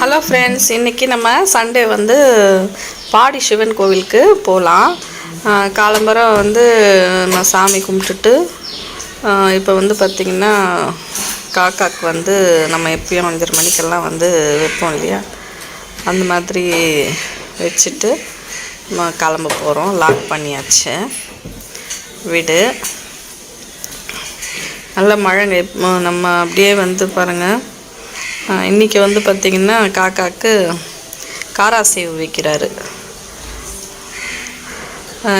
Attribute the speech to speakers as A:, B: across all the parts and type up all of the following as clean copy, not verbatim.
A: Hello friends, இன்றைக்கி நம்ம Sunday வந்து பாடி சிவன் கோவிலுக்கு போகலாம். காலம்பரம் வந்து நான் சாமி கும்பிட்டுட்டு இப்போ வந்து பார்த்திங்கன்னா காக்காக்கு வந்து நம்ம எப்பயும் 5:30 மணிக்கெல்லாம் வந்து வைப்போம் இல்லையா, அந்த மாதிரி வச்சுட்டு நம்ம கிளம்ப போகிறோம். லாக் பண்ணியாச்சு வீடு. நல்ல மழைங்க. நம்ம அப்படியே வந்து பாருங்கள், இன்றைக்கி வந்து பார்த்திங்கன்னா காக்காவுக்கு காராசேவு வைக்கிறாரு.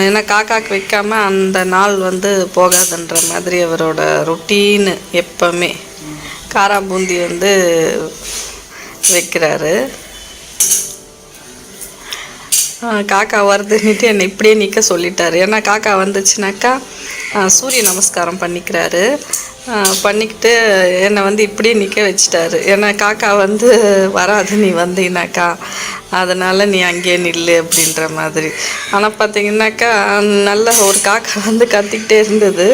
A: ஏன்னா காக்காவுக்கு வைக்காமல் அந்த நாள் வந்து போகாதுன்ற மாதிரி அவரோட ரொட்டீனு. எப்போவுமே காரா பூந்தி வந்து வைக்கிறாரு. காக்கா வருதுன்னுட்டு என்னை இப்படியே நிற்க சொல்லிட்டார். ஏன்னா காக்கா வந்துச்சுனாக்கா சூரிய நமஸ்காரம் பண்ணிக்கிறாரு. பண்ணிக்கிட்டு என்னை வந்து இப்படியே நிற்க வச்சிட்டாரு. ஏன்னா காக்கா வந்து வராது நீ வந்தீங்கனாக்கா, அதனால் நீ அங்கேயே நில்லு அப்படின்ற மாதிரி. ஆனால் பார்த்தீங்கன்னாக்கா நல்ல ஒரு காக்கா வந்து கத்திக்கிட்டே இருந்தது.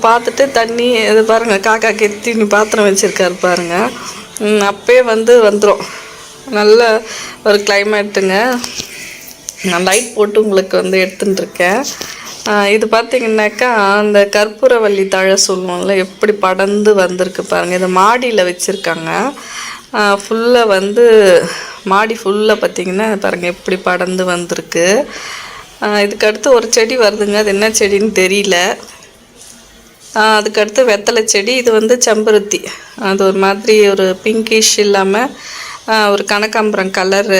A: பார்த்துட்டு தண்ணி இது பாருங்கள், காக்கா கெத்தி நீ பாத்திரம் வச்சுருக்காரு பாருங்கள். அப்போயே வந்து வந்துடும். நல்ல ஒரு கிளைமேட்டுங்க. நான் லைட் போட்டு உங்களுக்கு வந்து எடுத்துட்டுருக்கேன். இது பார்த்திங்கனாக்கா அந்த கற்பூரவள்ளி தழை சொல்லுவோம்ல, எப்படி படர்ந்து வந்திருக்கு பாருங்கள். இதை மாடியில் வச்சுருக்காங்க. ஃபுல்லாக வந்து மாடி ஃபுல்லாக பார்த்திங்கன்னா பாருங்கள் எப்படி படர்ந்து வந்திருக்கு. இதுக்கடுத்து ஒரு செடி வருதுங்க, அது என்ன செடின்னு தெரியல. அதுக்கடுத்து வெத்தலை செடி. இது வந்து செம்பருத்தி. அது ஒரு மாதிரி ஒரு பிங்கிஷ் இல்லாமல் ஒரு கனகாம்பரம் கலர்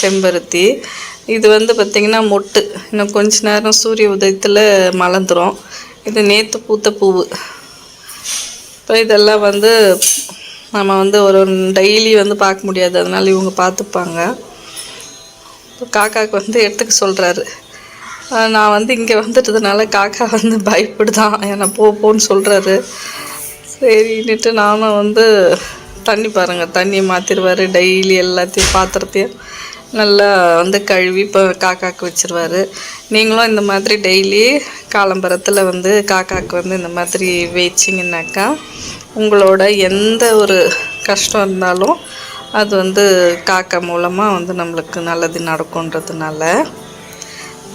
A: செம்பருத்தி. இது வந்து பார்த்திங்கன்னா மொட்டு. இன்னும் கொஞ்ச நேரம் சூரிய உதயத்தில் மலர்ந்துடும். இது நேற்று பூத்த பூவு. இப்போ இதெல்லாம் வந்து நம்ம வந்து ஒரு டெய்லி வந்து பார்க்க முடியாது, அதனால் இவங்க பார்த்துப்பாங்க. இப்போ காக்காவுக்கு வந்து எடுத்துக்க சொல்கிறாரு. நான் வந்து இங்கே வந்துட்டதுனால காக்கா வந்து பயப்படுதான், என்னை போன்னு சொல்கிறாரு. சரின்னுட்டு நானும் வந்து தண்ணி பாருங்கள், தண்ணியை மாற்றிடுவார். டெய்லி எல்லாத்தையும் பாத்திரத்தையும் நல்லா வந்து கழுவி இப்போ காக்காவுக்கு வச்சுருவார். நீங்களும் இந்த மாதிரி டெய்லி காலம்பரத்தில் வந்து காக்காவுக்கு வந்து இந்த மாதிரி வச்சிங்கன்னாக்கா உங்களோட எந்த ஒரு கஷ்டம் இருந்தாலும் அது வந்து காக்கா மூலமாக வந்து நம்மளுக்கு நல்லது நடக்கும்ன்றதுனால.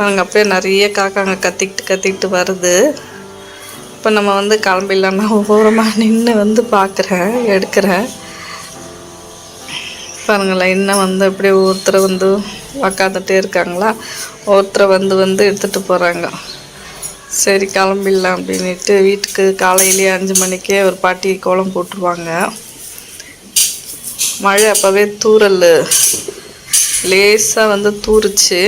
A: அவங்க அப்போயே நிறைய காக்காங்க கத்திக்கிட்டு வருது. இப்போ நம்ம வந்து கிளம்பிடலாம். நான் ஓரமாக நின்று வந்து பார்க்குறேன், எடுக்கிறேன். பாருங்களேன், இன்னும் வந்து அப்படியே ஒருத்தரை வந்து உக்காந்துட்டே இருக்காங்களா, ஒருத்தரை வந்து எடுத்துகிட்டு போகிறாங்க. சரி கிளம்பிடலாம் அப்படின்ட்டு வீட்டுக்கு காலையிலேயே 5 மணிக்கே ஒரு பாட்டி கோலம் போட்டுருவாங்க. மழை அப்போவே தூறல் லேசாக வந்து தூரிச்சு.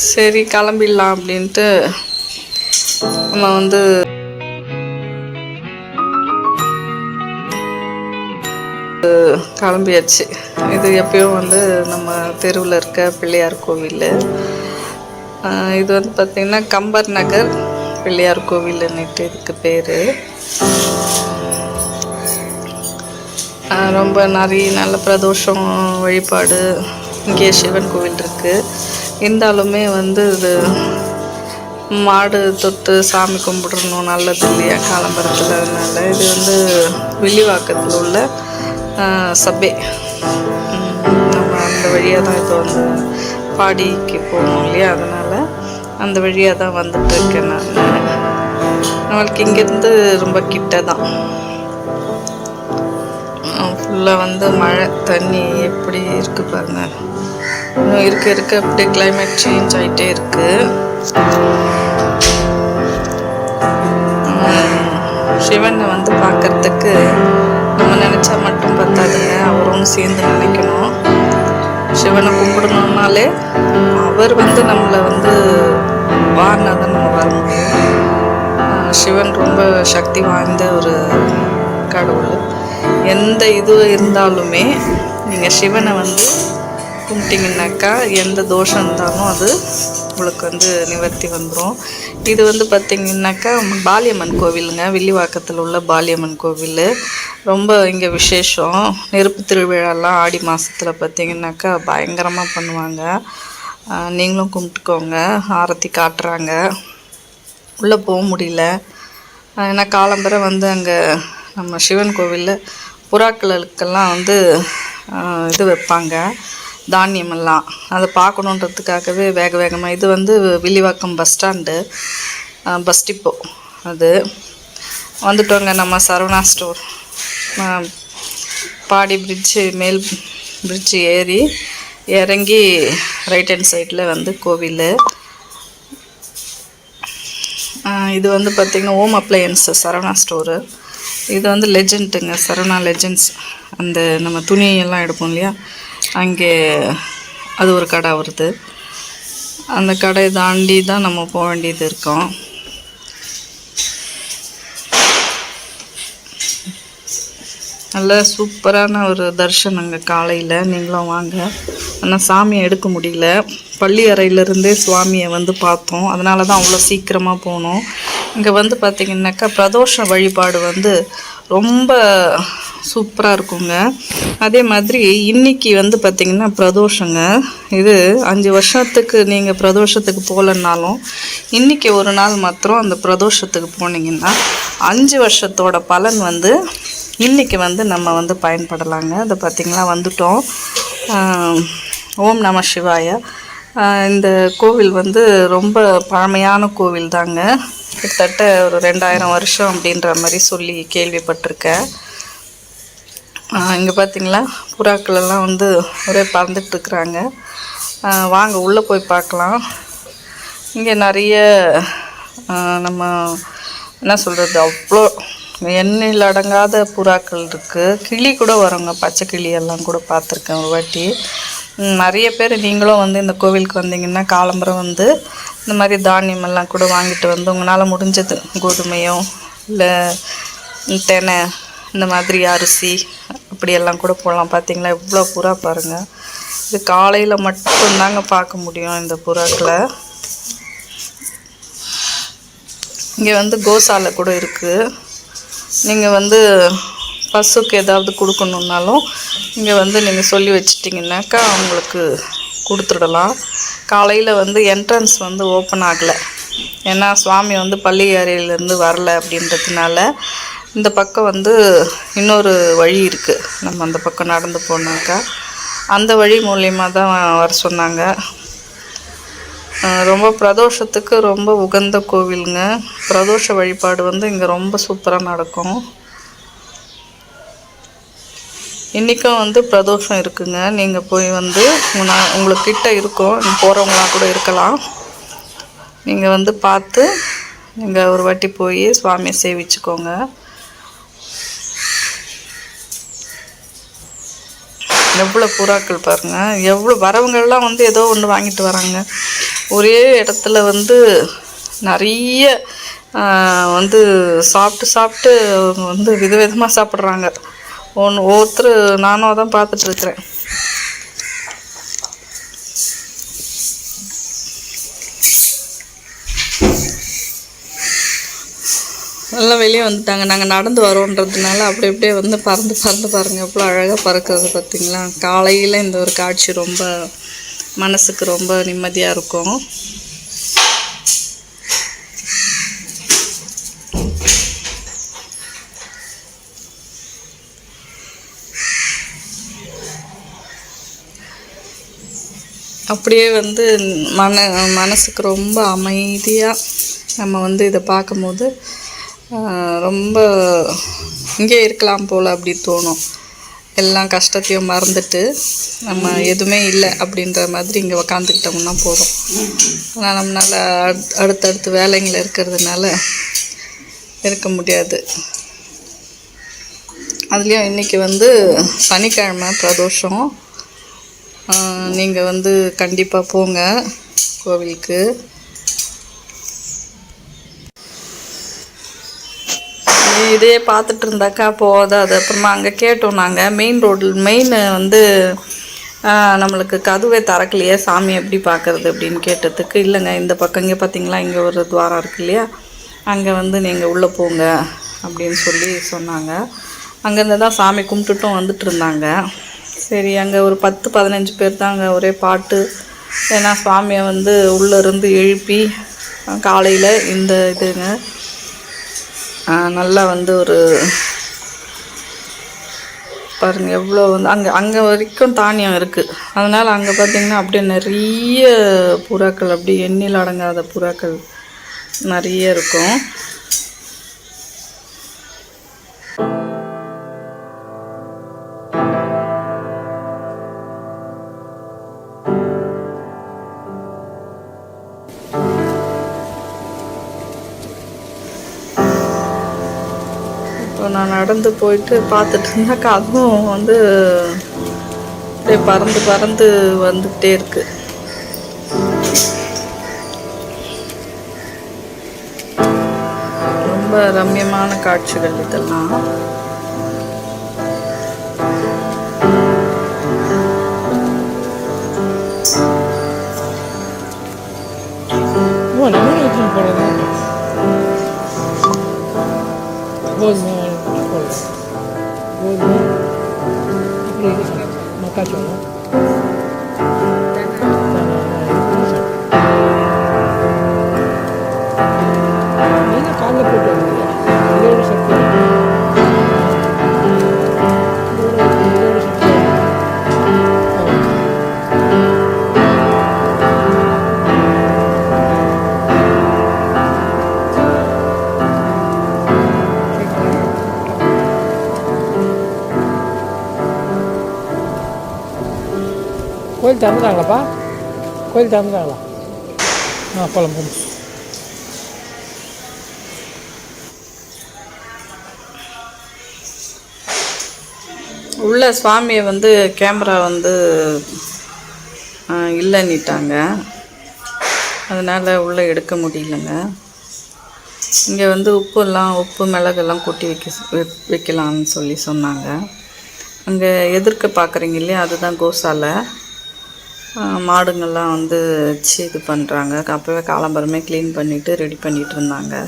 A: சரி கிளம்பிடலாம் அப்படின்ட்டு நம்ம வந்து கிளம்பியாச்சு. இது எப்பயும் வந்து நம்ம தெருவில் இருக்க பிள்ளையார் கோவில். இது வந்து பார்த்திங்கன்னா கம்பர் நகர் பிள்ளையார் கோவில்னுட்டு இதுக்கு பேர். ரொம்ப நிறைய நல்ல பிரதோஷம் வழிபாடு இங்கே சிவன் கோவில் இருக்குது. இருந்தாலுமே வந்து இது மாடு தொட்டு சாமி கும்பிடணும், நல்லது இல்லையா காலம்பரத்தில். அதனால் இது வந்து வில்லிவாக்கத்தில் உள்ள சபை. நம்ம அந்த வழியாக தான் இப்போ வந்து பாடிக்கு போகணும் இல்லையா, அதனால் அந்த வழியாக தான் வந்துட்டுருக்கேன் நான். நம்மளுக்கு இங்கேருந்து ரொம்ப கிட்ட தான். ஃபுல்லாக வந்து மழை தண்ணி எப்படி இருக்குது பாருங்கள். இன்னும் இருக்க அப்படியே கிளைமேட் சேஞ்ச் ஆகிட்டே இருக்குது. சிவனை வந்து பார்க்குறதுக்கு நம்ம நினச்சா மட்டும் பத்தாதுங்க, அவரும் சேர்ந்து நினைக்கணும். சிவனை கும்பிடணுன்னாலே அவர் வந்து நம்மளை வந்து வாரினா தான் நம்ம வர முடியும். சிவன் ரொம்ப சக்தி வாய்ந்த ஒரு கடவுள். எந்த இது இருந்தாலுமே நீங்கள் சிவனை வந்து கும்பிட்டிங்கனாக்கா எந்த தோஷம் இருந்தாலும் அது உங்களுக்கு வந்து நிவர்த்தி வந்துடும். இது வந்து பார்த்திங்கனாக்கா பாலியம்மன் கோவிலுங்க, வில்லிவாக்கத்தில் உள்ள பாலியம்மன் கோவில். ரொம்ப இங்கே விசேஷம். நெருப்பு திருவிழாலாம் ஆடி மாதத்தில் பார்த்திங்கனாக்கா பயங்கரமாக பண்ணுவாங்க. நீங்களும் கும்பிட்டுக்கோங்க. ஆரத்தி காட்டுறாங்க. உள்ளே போக முடியல, ஏன்னா காலம்பரை வந்து அங்கே நம்ம சிவன் கோவிலில் புறாக்களுக்கெல்லாம் வந்து இது வைப்பாங்க, தானியமெல்லாம். அதை பார்க்கணுன்றதுக்காகவே வேக வேகமாக. இது வந்து Villivakkam bus stand, bus depot. அது வந்துட்டோங்க நம்ம சரவணா ஸ்டோர். பாடி பிரிட்ஜு, மேல் பிரிட்ஜு ஏறி இறங்கி ரைட் ஹேண்ட் சைடில் வந்து கோவில். இது வந்து பார்த்திங்கன்னா ஹோம் அப்ளையன்ஸு சரவணா ஸ்டோரு. இது வந்து லெஜெண்ட்டுங்க, சரவணா லெஜெண்ட்ஸ். அந்த நம்ம துணியெல்லாம் எடுப்போம் இல்லையா, அங்கே அது ஒரு கடை வருது. அந்த கடையை தாண்டி தான் நம்ம போக வேண்டியது இருக்கும். நல்ல சூப்பரான ஒரு தரிசனங்க காலையில். நீங்களும் வாங்க. ஆனால் சாமியை எடுக்க முடியல, பள்ளி அறையிலேருந்தே சுவாமியை வந்து பார்த்தோம். அதனால தான் அவ்வளோ சீக்கிரமாக போனோம். இங்கே வந்து பார்த்திங்கனாக்கா பிரதோஷ வழிபாடு வந்து ரொம்ப சூப்பராக இருக்குங்க. அதே மாதிரி இன்றைக்கி வந்து பார்த்திங்கன்னா பிரதோஷங்க. இது 5 வருஷத்துக்கு நீங்கள் பிரதோஷத்துக்கு போகலன்னாலும் இன்றைக்கி ஒரு நாள் மாத்திரம் அந்த பிரதோஷத்துக்கு போனீங்கன்னா 5 வருஷத்தோட பலன் வந்து இன்றைக்கி வந்து நம்ம வந்து பயன்படலாங்க. அதை பார்த்திங்களா வந்துட்டோம். ஓம் நம சிவாய. இந்த கோவில் வந்து ரொம்ப பழமையான கோவில் தாங்க. கிட்டத்தட்ட ஒரு 2000 வருஷம் அப்படின்ற மாதிரி சொல்லி கேள்விப்பட்டிருக்கேன். இங்கே பார்த்திங்களா புறாக்கள் எல்லாம் வந்து ஒரே பறந்துட்டுருக்குறாங்க. வாங்க உள்ளே போய் பார்க்கலாம். இங்கே நிறைய நம்ம என்ன சொல்கிறது, அவ்வளோ எண்ணில் அடங்காத புறாக்கள் இருக்குது. கிளி கூட வருங்க, பச்சை கிளி எல்லாம் கூட பார்த்துருக்கேன் ஒரு வாட்டி. நிறைய பேர் நீங்களும் வந்து இந்த கோவிலுக்கு வந்தீங்கன்னா காலம்பரம் வந்து இந்த மாதிரி தானியமெல்லாம் கூட வாங்கிட்டு வந்து உங்களால் முடிஞ்சது கோதுமையோ இல்லை தெனை இந்த மாதிரி அரிசி அப்படியெல்லாம் கூட போடலாம். பார்த்தீங்களா எவ்வளோ புறா பாருங்கள். இது காலையில் மட்டும்தாங்க பார்க்க முடியும் இந்த புறாக்களை. இங்கே வந்து கோசாலை கூட இருக்குது. நீங்கள் வந்து பசுக்கு ஏதாவது கொடுக்கணுன்னாலும் இங்கே வந்து நீங்கள் சொல்லி வச்சிட்டிங்கனாக்கா அவங்களுக்கு கொடுத்துடலாம். காலையில் வந்து என்ட்ரன்ஸ் வந்து ஓப்பன் ஆகலை, ஏன்னா சுவாமி வந்து பள்ளி அறையிலேருந்து வரல அப்படின்றதுனால இந்த பக்கம் வந்து இன்னொரு வழி இருக்குது. நம்ம அந்த பக்கம் நடந்து போனாக்கா அந்த வழி மூலியமாக தான் வர சொன்னாங்க. ரொம்ப பிரதோஷத்துக்கு ரொம்ப உகந்த கோவிலுங்க. பிரதோஷ வழிபாடு வந்து இங்கே ரொம்ப சூப்பராக நடக்கும். இன்றைக்கும் வந்து பிரதோஷம் இருக்குங்க. நீங்கள் போய் வந்து உங்களுக்கு கிட்ட இருக்கும், போகிறவங்களாம் கூட இருக்கலாம். நீங்கள் வந்து பார்த்து நீங்கள் ஒரு வாட்டி போய் சுவாமியை சேவிச்சுக்கோங்க. எவ்வளோ புறாக்கள் பாருங்கள். எவ்வளோ வரவங்கள்லாம் வந்து ஏதோ ஒன்று வாங்கிட்டு வராங்க. ஒரே இடத்துல வந்து நிறைய வந்து சாப்பிட்டு வந்து விதவிதமாக சாப்பிட்றாங்க. ஒவ்வொருத்தர் நானும் தான் பார்த்துட்ருக்குறேன். எல்லாம் வெளியே வந்துட்டாங்க. நாங்கள் நடந்து வரோன்றதுனால அப்படி அப்படியே வந்து பறந்து பாருங்கள் எவ்வளோ அழகாக பறக்கிறது பார்த்திங்களா. காலையில் இந்த ஒரு காட்சி ரொம்ப மனசுக்கு ரொம்ப நிம்மதியாக இருக்கும். அப்படியே வந்து மனசுக்கு ரொம்ப அமைதியாக நம்ம வந்து இதை பார்க்கும்போது ரொம்ப இங்கே இருக்கலாம் போல் அப்படி தோணும். எல்லாம் கஷ்டத்தையும் மறந்துட்டு நம்ம எதுவுமே இல்லை அப்படின்ற மாதிரி இங்கே உக்காந்துக்கிட்டோம்னா போதும். ஆனால் நம்மளால் அடுத்தடுத்து வேலைங்கள் இருக்கிறதுனால இருக்க முடியாது. அதுலேயும் இன்றைக்கி வந்து சனிக்கிழமை பிரதோஷம். நீங்கள் வந்து கண்டிப்பாக போங்க கோவிலுக்கு. இதே பார்த்துட்டு இருந்தாக்கா போதாது. அப்புறமா அங்கே கேட்டோம் நாங்கள், மெயின் வந்து நம்மளுக்கு கதவை திறக்கலையே, சாமி எப்படி பார்க்குறது அப்படின்னு கேட்டதுக்கு, இல்லைங்க இந்த பக்கம் இங்கே பார்த்தீங்களா இங்கே ஒரு துவாரம் இருக்கு இல்லையா, அங்கே வந்து நீங்கள் உள்ளே போங்க அப்படின்னு சொல்லி சொன்னாங்க. அங்கேருந்து தான் சாமி கும்பிட்டுட்டும் வந்துட்டு இருந்தாங்க. சரி, அங்கே ஒரு 10-15 பேர் தாங்க, ஒரே பாட்டு. ஏன்னா சுவாமியை வந்து உள்ளேருந்து எழுப்பி காலையில் இந்த இதுங்க நல்லா வந்து ஒரு பாருங்கள் எவ்வளோ வந்து அங்கே வரைக்கும் தானியம் இருக்குது. அதனால் அங்கே பார்த்திங்கன்னா அப்படியே நிறைய புறாக்கள், அப்படியே எண்ணில் அடங்காத புறாக்கள் நிறைய இருக்கும். இப்போ நான் நடந்து போயிட்டு பார்த்துட்டு இருந்தாக்கா அதுவும் வந்து அப்படியே பறந்து பறந்து வந்துக்கிட்டே இருக்கு. ரொம்ப ரம்யமான காட்சிகள் இதெல்லாம்.
B: கோயில் திறந்துட்டாங்களாப்பா? கோயில் திறந்துட்டாங்களா? போகலாம் போகணும்.
A: உள்ள சுவாமியை வந்து கேமரா வந்து இல்லைன்னிட்டாங்க, அதனால் உள்ளே எடுக்க முடியலங்க. இங்கே வந்து உப்பு மிளகெல்லாம் கொட்டி வைக்கலான்னு சொல்லி சொன்னாங்க. அங்கே எதிர்க்க பார்க்குறீங்க இல்லையா, அதுதான் கோசாலை. மாடுங்கள்லாம் வந்து வச்சு இது பண்ணுறாங்க. அப்போவே காலம்பரமே க்ளீன் பண்ணிவிட்டு ரெடி பண்ணிகிட்டு இருந்தாங்க.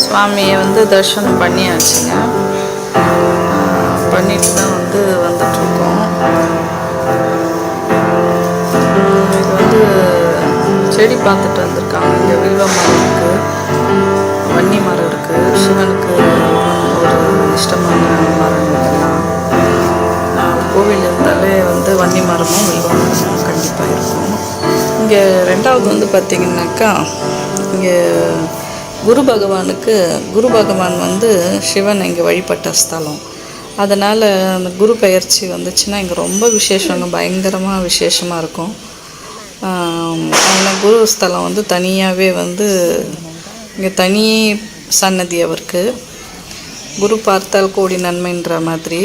A: சுவாமியை வந்து தரிசனம் பண்ணியாச்சுங்க. பண்ணிட்டு தான் வந்து வந்துட்ருக்கோம். இது வந்து செடி பார்த்துட்டு வந்திருக்காங்க. இங்கே வில்வ மரம் இருக்குது, வன்னி மரம் இருக்குது. சிவனுக்கு ஒரு இஷ்டமான மரம் இதெல்லாம். கோவில் இருந்தாலே வந்து வன்னி மரமும் வில்வ மரமும் கண்டிப்பாக இருக்கும். இங்கே ரெண்டாவது வந்து பார்த்திங்கனாக்கா, இங்கே குரு பகவான் வந்து சிவன் இங்கே வழிபட்ட ஸ்தலம். அதனால் அந்த குரு பெயர்ச்சி வந்துச்சுன்னா இங்கே ரொம்ப விசேஷங்க, பயங்கரமாக விசேஷமாக இருக்கும். அதனால் குரு ஸ்தலம் வந்து தனியாகவே வந்து இங்கே தனி சன்னதி அவருக்கு. குரு பார்த்தால் கோடி நன்மைன்ற மாதிரி